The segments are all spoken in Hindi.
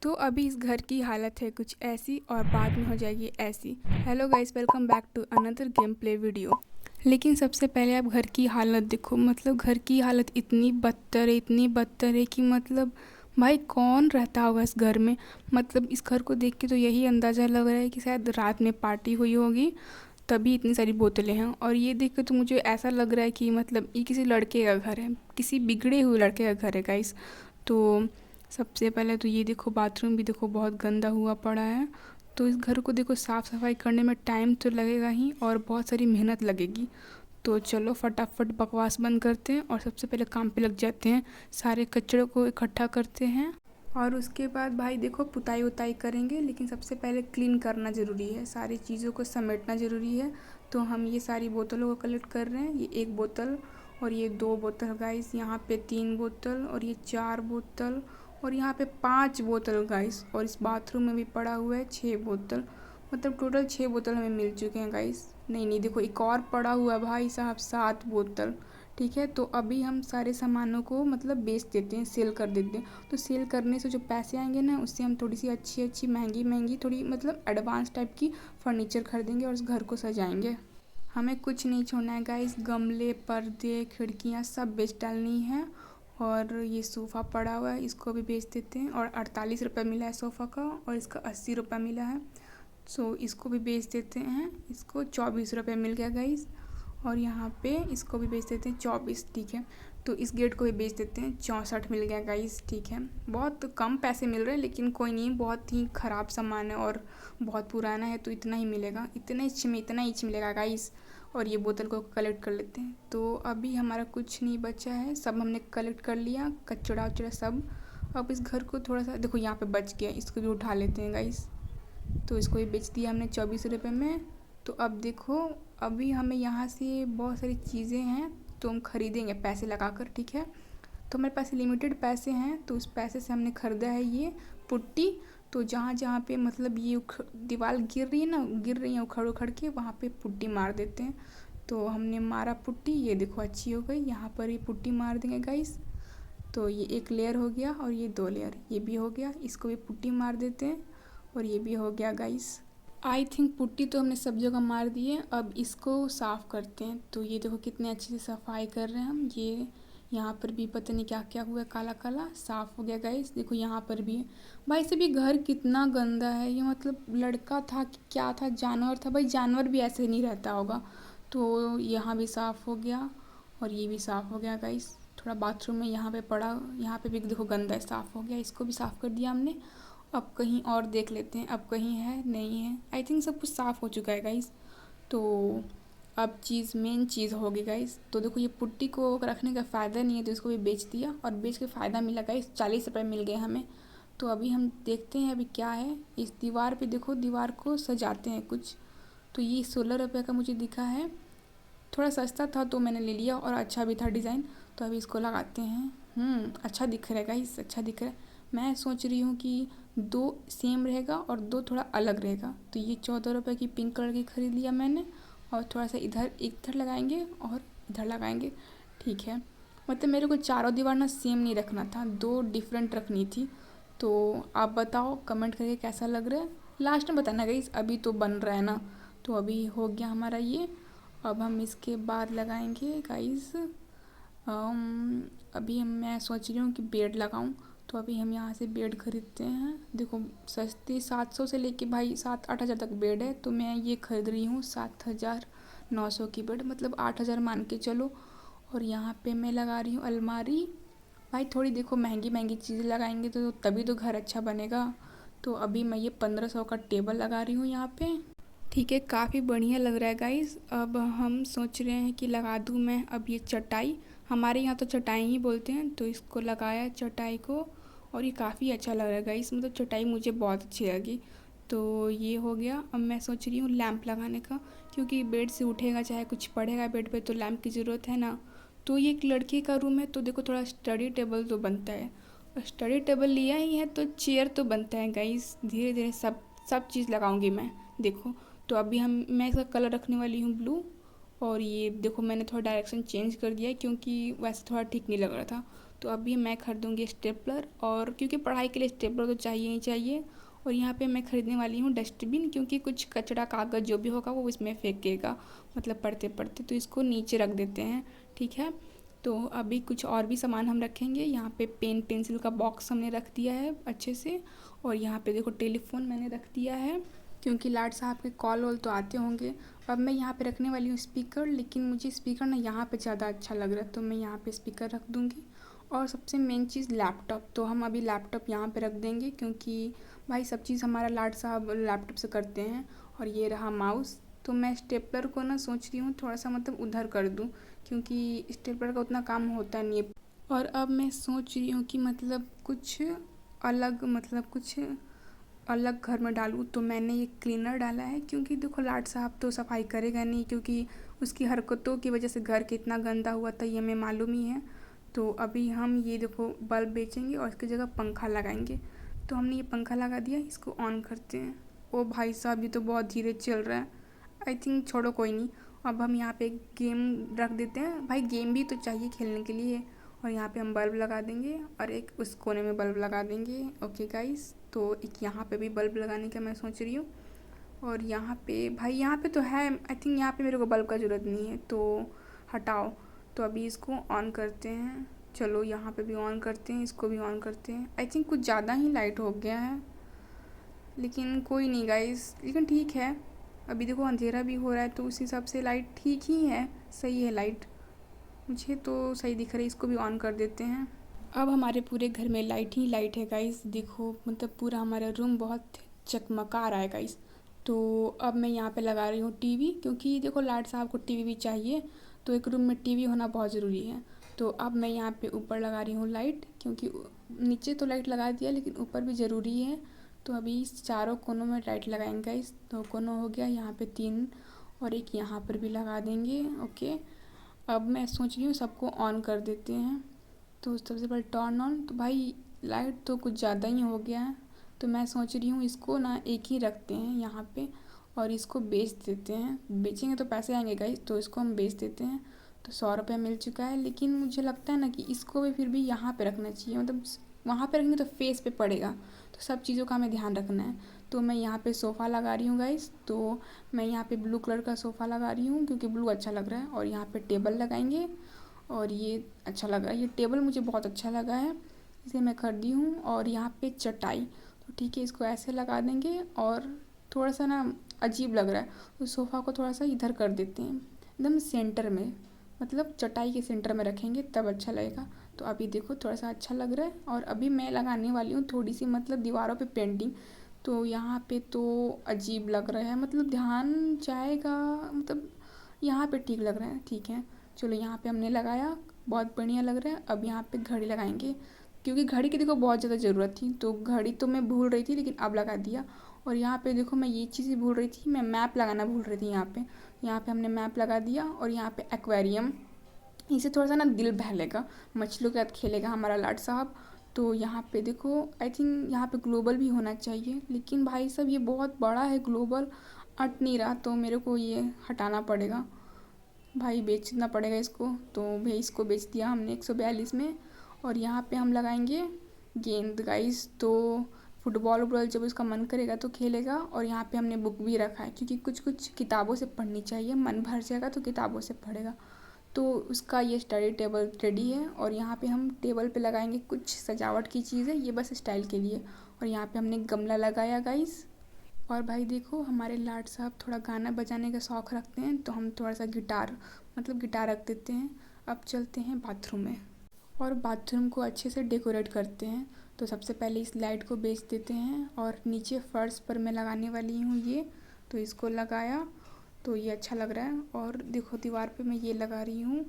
तो अभी इस घर की हालत है कुछ ऐसी और बाद में हो जाएगी ऐसी। Hello guys, welcome back to another game play video. लेकिन सबसे पहले आप घर की हालत देखो। मतलब घर की हालत इतनी बदतर है कि मतलब भाई कौन रहता होगा इस घर में। मतलब इस घर को देख के तो यही अंदाज़ा लग रहा है कि शायद रात में पार्टी हुई होगी, तभी इतनी सारी बोतलें हैं। और ये देख के तो मुझे ऐसा लग रहा है कि मतलब ये किसी लड़के का घर है, किसी बिगड़े हुए लड़के का घर है गाइस। तो सबसे पहले तो ये देखो, बाथरूम भी देखो बहुत गंदा हुआ पड़ा है। तो इस घर को देखो, साफ़ सफाई करने में टाइम तो लगेगा ही और बहुत सारी मेहनत लगेगी। तो चलो फटाफट बकवास बंद करते हैं और सबसे पहले काम पे लग जाते हैं। सारे कचड़ों को इकट्ठा करते हैं और उसके बाद भाई देखो पुताई उताई करेंगे। लेकिन सबसे पहले क्लीन करना ज़रूरी है, सारी चीज़ों को समेटना ज़रूरी है। तो हम ये सारी बोतलों को कलेक्ट कर रहे हैं। ये 1 बोतल और ये 2 बोतल गाइस, यहाँ पे 3 बोतल और ये 4 बोतल और यहाँ पे 5 बोतल गाइस। और इस बाथरूम में भी पड़ा हुआ है 6 बोतल। मतलब टोटल 6 बोतल हमें मिल चुके हैं गाइस। नहीं देखो, एक और पड़ा हुआ है भाई साहब, 7 बोतल। ठीक है, तो अभी हम सारे सामानों को मतलब बेच देते हैं, सेल कर देते हैं। तो सेल करने से जो पैसे आएंगे ना, उससे हम थोड़ी सी अच्छी महंगी थोड़ी मतलब एडवांस टाइप की फर्नीचर खरीदेंगे और उस घर को सजाएंगे। हमें कुछ नहीं छोड़ना है गाइस, गमले, पर्दे, खिड़कियाँ सब बेच डालनी है। और ये सोफ़ा पड़ा हुआ है, इसको भी बेच देते हैं। और 48 रुपये मिला है सोफ़ा का और इसका 80 रुपये मिला है। सो इसको भी बेच देते हैं। इसको 24 रुपये मिल गया गाइस। और यहाँ पे इसको भी बेच देते हैं 24। ठीक है, तो इस गेट को भी बेच देते हैं, 64 मिल गया गाइस। ठीक है, बहुत कम पैसे मिल रहे हैं लेकिन कोई नहीं, बहुत ही ख़राब सामान है और बहुत पुराना है तो इतना ही मिलेगा, इतना इंच मिलेगा गाइस। और ये बोतल को कलेक्ट कर लेते हैं। तो अभी हमारा कुछ नहीं बचा है, सब हमने कलेक्ट कर लिया, कचड़ा उचड़ा सब। अब इस घर को थोड़ा सा देखो, यहाँ पे बच गया, इसको भी उठा लेते हैं गाइस। तो इसको भी बेच दिया हमने 24 रुपये में। तो अब देखो, अभी हमें यहाँ से बहुत सारी चीज़ें हैं तो हम खरीदेंगे पैसे लगाकर। ठीक है, तो हमारे पास लिमिटेड पैसे हैं, तो उस पैसे से हमने ख़रीदा है ये पुट्टी। तो जहाँ जहाँ पे मतलब ये दीवार गिर रही है उखड़ उखड़ के, वहाँ पे पुट्टी मार देते हैं। तो हमने मारा पुट्टी, ये देखो अच्छी हो गई। यहाँ पर ये पुट्टी मार देंगे गाइस। तो ये 1 लेयर हो गया और ये 2 लेयर, ये भी हो गया। इसको भी पुट्टी मार देते हैं और ये भी हो गया गाइस। आई थिंक पुट्टी तो हमने सब जगह मार दी है। अब इसको साफ़ करते हैं। तो ये देखो कितने अच्छे से सफाई कर रहे हैं हम। ये यहाँ पर भी पता नहीं क्या क्या हुआ है, काला काला साफ़ हो गया गाइस। देखो यहाँ पर भी है भाई। से भी घर कितना गंदा है ये, मतलब लड़का था कि क्या था, जानवर था भाई। जानवर भी ऐसे नहीं रहता होगा। तो यहाँ भी साफ़ हो गया और ये भी साफ़ हो गया गाइस। थोड़ा बाथरूम में यहाँ पे पड़ा, यहाँ पे भी देखो गंदा है, साफ़ हो गया, इसको भी साफ़ कर दिया हमने। अब कहीं और देख लेते हैं, अब कहीं है नहीं है। आई थिंक सब कुछ साफ़ हो चुका है गाइस। तो अब मेन चीज़ होगी गाइस। तो देखो ये पुट्टी को रखने का फ़ायदा नहीं है, तो इसको भी बेच दिया और बेच के फ़ायदा मिला गाइस, 40 रुपये मिल गए हमें। तो अभी हम देखते हैं अभी क्या है इस दीवार पे। देखो दीवार को सजाते हैं कुछ। तो ये 16 रुपये का मुझे दिखा है, थोड़ा सस्ता था तो मैंने ले लिया और अच्छा भी था डिज़ाइन। तो अभी इसको लगाते हैं। अच्छा दिख रहा है गाइस, अच्छा दिख रहा है। मैं सोच रही हूँ कि 2 सेम रहेगा और 2 थोड़ा अलग रहेगा। तो ये 14 रुपये की पिंक कलर की ख़रीद लिया मैंने। और थोड़ा सा इधर लगाएंगे और इधर लगाएंगे। ठीक है, मतलब मेरे को चारों दीवार ना सेम नहीं रखना था, 2 डिफरेंट रखनी थी। तो आप बताओ कमेंट करके कैसा लग रहा है, लास्ट में बताना गाइस। अभी तो बन रहा है ना। तो अभी हो गया हमारा ये। अब हम इसके बाद लगाएंगे गाइस। अभी मैं सोच रही हूँ कि बेड लगाऊँ। तो अभी हम यहाँ से बेड खरीदते हैं। देखो सस्ती 700 से लेके भाई 7-8 हज़ार तक बेड है। तो मैं ये खरीद रही हूँ 7,900 की बेड, मतलब 8,000 मान के चलो। और यहाँ पे मैं लगा रही हूँ अलमारी। भाई थोड़ी देखो महंगी चीज़ें लगाएंगे तो तभी तो घर अच्छा बनेगा। तो अभी मैं ये 1500 का टेबल लगा रही हूँ यहाँ पे। ठीक है, काफ़ी बढ़िया लग रहा है गाइस। अब हम सोच रहे हैं कि लगा दूँ मैं अब ये चटाई। हमारे यहाँ तो चटाई ही बोलते हैं। तो इसको लगाया चटाई को और ये काफ़ी अच्छा लग रहा है गाइस, मतलब चटाई मुझे बहुत अच्छी लगी। तो ये हो गया। अब मैं सोच रही हूँ लैंप लगाने का, क्योंकि बेड से उठेगा चाहे कुछ पढ़ेगा बेड पे तो लैंप की ज़रूरत है ना। तो ये एक लड़के का रूम है तो देखो थोड़ा स्टडी टेबल तो बनता है। और स्टडी टेबल लिया ही है तो चेयर तो बनता है गाइस। धीरे धीरे सब चीज़ लगाऊंगी मैं, देखो। तो अभी मैं इसका कलर रखने वाली हूँ ब्लू। और ये देखो मैंने थोड़ा डायरेक्शन चेंज कर दिया है क्योंकि वैसे थोड़ा ठीक नहीं लग रहा था। तो अभी मैं खरीदूँगी स्टेपलर, और क्योंकि पढ़ाई के लिए स्टेपलर तो चाहिए ही चाहिए। और यहाँ पे मैं ख़रीदने वाली हूँ डस्टबिन, क्योंकि कुछ कचरा कागज़ जो भी होगा वो इसमें फेंकेगा, मतलब पढ़ते पढ़ते, तो इसको नीचे रख देते हैं। ठीक है, तो अभी कुछ और भी सामान हम रखेंगे। यहाँ पे पेन पेंसिल का बॉक्स हमने रख दिया है अच्छे से। और यहाँ पे देखो टेलीफोन मैंने रख दिया है, क्योंकि लाड साहब के कॉल वॉल तो आते होंगे। अब मैं यहाँ पे रखने वाली हूँ स्पीकर, लेकिन मुझे स्पीकर ना यहाँ पे ज़्यादा अच्छा लग रहा है, तो मैं यहाँ पे स्पीकर रख दूँगी। और सबसे मेन चीज़ लैपटॉप, तो हम अभी लैपटॉप यहाँ पे रख देंगे, क्योंकि भाई सब चीज़ हमारा लाड साहब लैपटॉप से करते हैं। और ये रहा माउस। तो मैं स्टेपलर को ना सोच रही हूँ थोड़ा सा मतलब उधर कर दूँ, क्योंकि स्टेपलर का उतना काम होता नहीं है। और अब मैं सोच रही हूँ कि मतलब कुछ अलग घर में डालूँ, तो मैंने ये क्लीनर डाला है, क्योंकि देखो लाड साहब तो सफाई करेगा नहीं, क्योंकि उसकी हरकतों की वजह से घर कितना गंदा हुआ था ये हमें मालूम ही है। तो अभी हम ये देखो बल्ब बेचेंगे और इसकी जगह पंखा लगाएंगे। तो हमने ये पंखा लगा दिया, इसको ऑन करते हैं। ओ भाई साहब, ये तो बहुत धीरे चल रहा है। आई थिंक छोड़ो, कोई नहीं। अब हम यहाँ पे गेम रख देते हैं, भाई गेम भी तो चाहिए खेलने के लिए। और यहाँ पे हम बल्ब लगा देंगे और एक उस कोने में बल्ब लगा देंगे। ओके गाइस, तो एक यहाँ पे भी बल्ब लगाने का मैं सोच रही हूँ। और यहाँ पे भाई यहाँ पे तो है, आई थिंक यहाँ पे मेरे को बल्ब का ज़रूरत नहीं है, तो हटाओ। तो अभी इसको ऑन करते हैं। चलो यहाँ पे भी ऑन करते हैं, इसको भी ऑन करते हैं। आई थिंक कुछ ज़्यादा ही लाइट हो गया है, लेकिन कोई नहीं गाइस, लेकिन ठीक है। अभी देखो अंधेरा भी हो रहा है, तो उस हिसाब से लाइट ठीक ही है, सही है लाइट, मुझे तो सही दिख रही है। इसको भी ऑन कर देते हैं। अब हमारे पूरे घर में लाइट ही लाइट है गाइस, देखो मतलब पूरा हमारा रूम बहुत चकमका रहा है गाइस। तो अब मैं यहाँ पे लगा रही हूँ टीवी, क्योंकि देखो लाड साहब को टीवी भी चाहिए, तो एक रूम में टीवी होना बहुत ज़रूरी है। तो अब मैं यहाँ पे ऊपर लगा रही हूँ लाइट, क्योंकि नीचे तो लाइट लगा दिया लेकिन ऊपर भी ज़रूरी है। तो अभी इस चारों कोनों में लाइट लगाएंगे गाइस। 2 कोनों हो गया, यहाँ पे 3, और एक यहाँ पर भी लगा देंगे। ओके, अब मैं सोच रही हूँ सबको ऑन कर देते हैं। तो सबसे पहले टर्न ऑन, तो भाई लाइट तो कुछ ज़्यादा ही हो गया है, तो मैं सोच रही हूँ इसको ना एक ही रखते हैं यहाँ पे, और इसको बेच देते हैं। बेचेंगे तो पैसे आएंगे गाइस, तो इसको हम बेच देते हैं। तो 100 रुपये मिल चुका है, लेकिन मुझे लगता है ना कि इसको भी फिर भी यहाँ पे रखना चाहिए, मतलब वहाँ पे रखेंगे तो फेस पे पड़ेगा, तो सब चीज़ों का हमें ध्यान रखना है। तो मैं यहाँ पे सोफ़ा लगा रही हूँ गाइस। तो मैं यहाँ पे ब्लू कलर का सोफ़ा लगा रही हूँ, क्योंकि ब्लू अच्छा लग रहा है। और यहाँ पे टेबल लगाएंगे, और ये अच्छा लग रहा है, ये टेबल मुझे बहुत अच्छा लगा है, इसे मैं खरीदी हूँ। और यहाँ पे चटाई, तो ठीक है इसको ऐसे लगा देंगे। और थोड़ा सा ना अजीब लग रहा है, तो सोफ़ा को थोड़ा सा इधर कर देते हैं, एकदम सेंटर में, मतलब चटाई के सेंटर में रखेंगे तब अच्छा लगेगा। तो अभी देखो थोड़ा सा अच्छा लग रहा है। और अभी मैं लगाने वाली हूँ थोड़ी सी मतलब दीवारों पे पेंटिंग। तो यहाँ पे तो अजीब लग रहा है, मतलब ध्यान जाएगा, मतलब यहाँ पे ठीक लग रहा है। ठीक है, चलो यहाँ पे हमने लगाया, बहुत बढ़िया लग रहा है। अब यहाँ पे घड़ी लगाएंगे, क्योंकि घड़ी की देखो बहुत ज़्यादा ज़रूरत थी, तो घड़ी तो मैं भूल रही थी लेकिन अब लगा दिया। और यहाँ पे देखो मैं ये चीज़ भूल रही थी, मैं मैप लगाना भूल रही थी। यहाँ पे हमने मैप लगा दिया। और यहाँ पे एक्वेरियम, इसे थोड़ा सा ना दिल बहलेगा, मछलियों के साथ खेलेगा हमारा लाड साहब। तो यहाँ पे देखो आई थिंक यहाँ पे ग्लोबल भी होना चाहिए, लेकिन भाई साहब ये बहुत बड़ा है, ग्लोबल अट नहीं रहा, तो मेरे को ये हटाना पड़ेगा भाई, बेचना पड़ेगा इसको। तो भाई इसको बेच दिया हमने 142 में। और यहाँ पे हम लगाएंगे गेंद गाइस, तो फुटबॉल वुटबॉल जब उसका मन करेगा तो खेलेगा। और यहाँ पे हमने बुक भी रखा है, क्योंकि कुछ कुछ किताबों से पढ़नी चाहिए, मन भर जाएगा तो किताबों से पढ़ेगा। तो उसका ये स्टडी टेबल रेडी है। और यहाँ पे हम टेबल पे लगाएंगे कुछ सजावट की चीज़ें, ये बस स्टाइल के लिए। और यहाँ पे हमने गमला लगाया गाइस। और भाई देखो हमारे लाड साहब थोड़ा गाना बजाने का शौक़ रखते हैं, तो हम थोड़ा सा गिटार रख देते हैं। अब चलते हैं बाथरूम में, और बाथरूम को अच्छे से डेकोरेट करते हैं। तो सबसे पहले इस लाइट को बेच देते हैं, और नीचे फर्श पर मैं लगाने वाली हूँ ये, तो इसको लगाया, तो ये अच्छा लग रहा है। और देखो दीवार पे मैं ये लगा रही हूँ,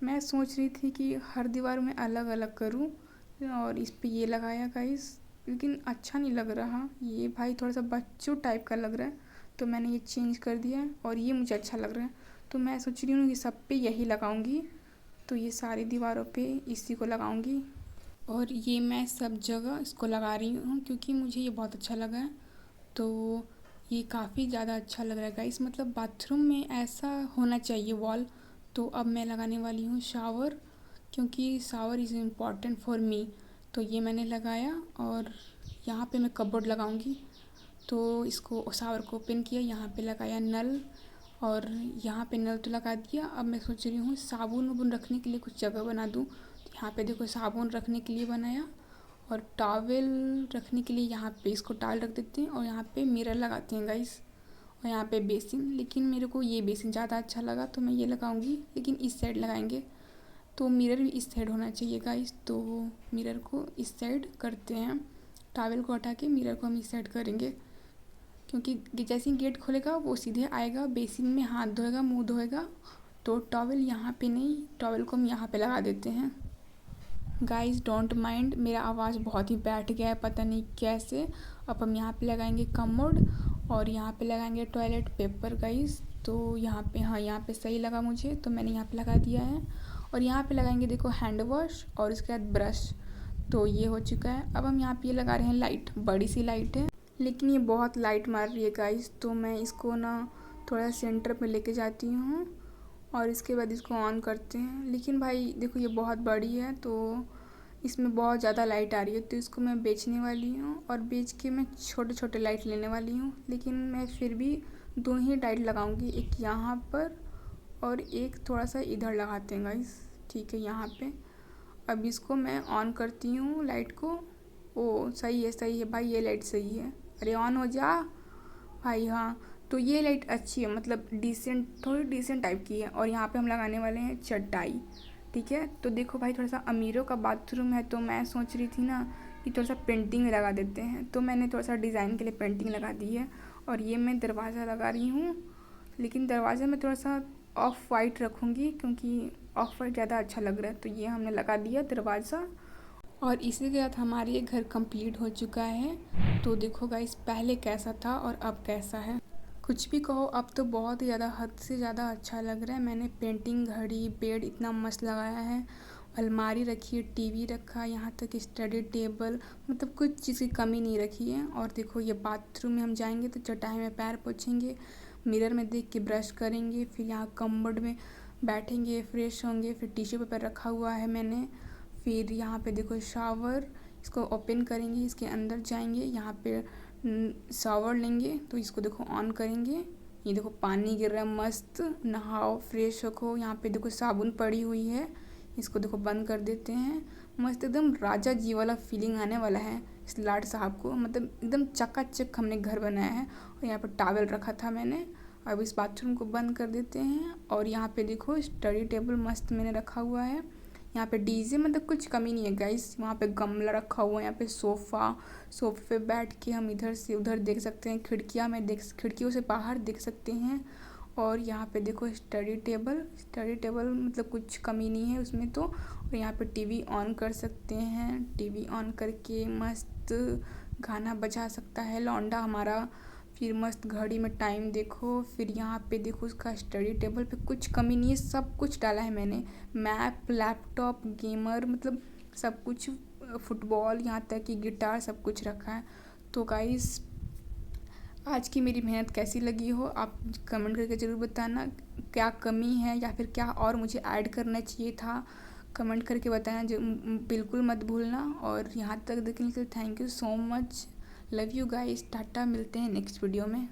मैं सोच रही थी कि हर दीवार में अलग अलग करूँ, और इस पे ये लगाया गाइस, लेकिन अच्छा नहीं लग रहा ये भाई, थोड़ा सा बच्चों टाइप का लग रहा है, तो मैंने ये चेंज कर दिया है। और ये मुझे अच्छा लग रहा है, तो मैं सोच रही हूँ कि सब पे यही लगाऊंगी। तो ये सारी दीवारों पे इसी को लगाऊंगी, और ये मैं सब जगह इसको लगा रही हूँ, क्योंकि मुझे ये बहुत अच्छा लगा है। तो ये काफ़ी ज़्यादा अच्छा लग रहा है गाइस, मतलब बाथरूम में ऐसा होना चाहिए वॉल। तो अब मैं लगाने वाली हूँ शावर। क्योंकि shower is important for me. तो ये मैंने लगाया और यहाँ पे मैं कपबोर्ड लगाऊंगी। तो इसको शावर को ओपन किया, यहाँ पे लगाया नल और यहाँ पे नल तो लगा दिया। अब मैं सोच रही हूँ साबुन वाबुन रखने के लिए कुछ जगह बना दूँ। तो यहाँ पे देखो साबुन रखने के लिए बनाया और टॉवेल रखने के लिए यहाँ पे इसको टॉवेल रख देते हैं और यहाँ पे मिरर लगाते हैं गाइस। और यहाँ पे बेसिन, लेकिन मेरे को ये बेसिन ज़्यादा अच्छा लगा तो मैं ये लगाऊंगी, लेकिन इस साइड लगाएंगे। तो मिरर भी इस साइड होना चाहिए गाइस। तो मिरर को इस साइड करते हैं, टॉवेल को हटा के मिरर को हम इस साइड करेंगे, क्योंकि जैसे ही गेट खोलेगा वो सीधे आएगा, बेसिन में हाथ धोएगा, मुंह धोएगा। तो टॉवेल यहाँ पे नहीं, टॉवेल को हम यहाँ पे लगा देते हैं। गाइस डोंट माइंड, मेरा आवाज़ बहुत ही बैठ गया है, पता नहीं कैसे। अब हम यहाँ पे लगाएंगे कमोड और यहाँ पे लगाएंगे टॉयलेट पेपर गाइस। तो यहाँ पे, हाँ यहाँ पे सही लगा मुझे, तो मैंने यहाँ पे लगा दिया है। और यहाँ पे लगाएंगे देखो हैंड वॉश और इसके बाद ब्रश। तो ये हो चुका है। अब हम यहाँ पे ये लगा रहे हैं लाइट, बड़ी सी लाइट है लेकिन ये बहुत लाइट मार रही है गाइस। तो मैं इसको ना थोड़ा सेंटर पे लेके जाती हूँ और इसके बाद इसको ऑन करते हैं। लेकिन भाई देखो ये बहुत बड़ी है तो इसमें बहुत ज़्यादा लाइट आ रही है, तो इसको मैं बेचने वाली हूँ और बेच के मैं छोटे छोटे लाइट लेने वाली हूँ। लेकिन मैं फिर भी दो ही लाइट लगाऊंगी, एक यहाँ पर और एक थोड़ा सा इधर लगाते हैं गाइस, ठीक है यहाँ पे। अब इसको मैं ऑन करती हूँ लाइट को। ओ सही है भाई, ये लाइट सही है। अरे ऑन हो जा भाई। हाँ तो ये लाइट अच्छी है, मतलब डिसेंट, थोड़ी डिसेंट टाइप की है। और यहाँ पे हम लगाने वाले हैं चटाई, ठीक है। तो देखो भाई थोड़ा सा अमीरों का बाथरूम है, तो मैं सोच रही थी ना कि थोड़ा सा पेंटिंग लगा देते हैं। तो मैंने थोड़ा सा डिज़ाइन के लिए पेंटिंग लगा दी है। और ये मैं दरवाज़ा लगा रही हूँ, लेकिन दरवाज़े में थोड़ा सा ऑफ वाइट रखूँगी क्योंकि ऑफ वाइट ज़्यादा अच्छा लग रहा है। तो ये हमने लगा दिया दरवाज़ा और इसी के साथ हमारा ये घर कंप्लीट हो चुका है। तो देखो गाइस पहले कैसा था और अब कैसा है। कुछ भी कहो, अब तो बहुत ही ज़्यादा, हद से ज़्यादा अच्छा लग रहा है। मैंने पेंटिंग, घड़ी, बेड इतना मस्त लगाया है। अलमारी रखी है, टीवी रखा, यहाँ तक स्टडी टेबल, मतलब कुछ चीज़ की कमी नहीं रखी है। और देखो ये बाथरूम में हम जाएंगे तो चटाई में पैर पोछेंगे, मिरर में देख के ब्रश करेंगे, फिर यहाँ कमबोर्ड में बैठेंगे, फ्रेश होंगे, फिर टिश्यू पेपर रखा हुआ है मैंने। फिर यहाँ पे देखो शावर, इसको ओपन करेंगे, इसके अंदर जाएंगे, यहाँ पे शावर लेंगे। तो इसको देखो ऑन करेंगे, ये देखो पानी गिर रहा है, मस्त नहाओ, फ्रेश हो। यहाँ पे देखो साबुन पड़ी हुई है, इसको देखो बंद कर देते हैं। मस्त एकदम राजा जी वाला फीलिंग आने वाला है इस लाड साहब को, मतलब एकदम चकाचक हमने घर बनाया है। और यहाँ पर टॉवेल रखा था मैंने। अब इस बाथरूम को बंद कर देते हैं और यहाँ पे देखो स्टडी टेबल मस्त मैंने रखा हुआ है। यहाँ पे डीजे, मतलब कुछ कमी नहीं है गाइस। वहाँ पे गमला रखा हुआ है, यहाँ पे सोफे पे बैठ के हम इधर से उधर देख सकते हैं, खिड़कियों से बाहर देख सकते हैं। और यहाँ पे देखो स्टडी टेबल मतलब कुछ कमी नहीं है उसमें तो। और यहाँ पे टीवी ऑन कर सकते हैं, टीवी ऑन करके मस्त गाना बजा सकता है लौंडा हमारा। फिर मस्त घड़ी में टाइम देखो। फिर यहाँ पे देखो उसका स्टडी टेबल पे कुछ कमी नहीं है, सब कुछ डाला है मैंने, मैप, लैपटॉप, गेमर, मतलब सब कुछ, फुटबॉल, यहाँ तक कि गिटार, सब कुछ रखा है। तो गाइस आज की मेरी मेहनत कैसी लगी हो आप कमेंट करके ज़रूर बताना। क्या कमी है या फिर क्या और मुझे ऐड करना चाहिए था, कमेंट करके बताना जो बिल्कुल मत भूलना। और यहाँ तक देखने के लिए thank you so much, love you guys, Tata, मिलते हैं नेक्स्ट वीडियो में।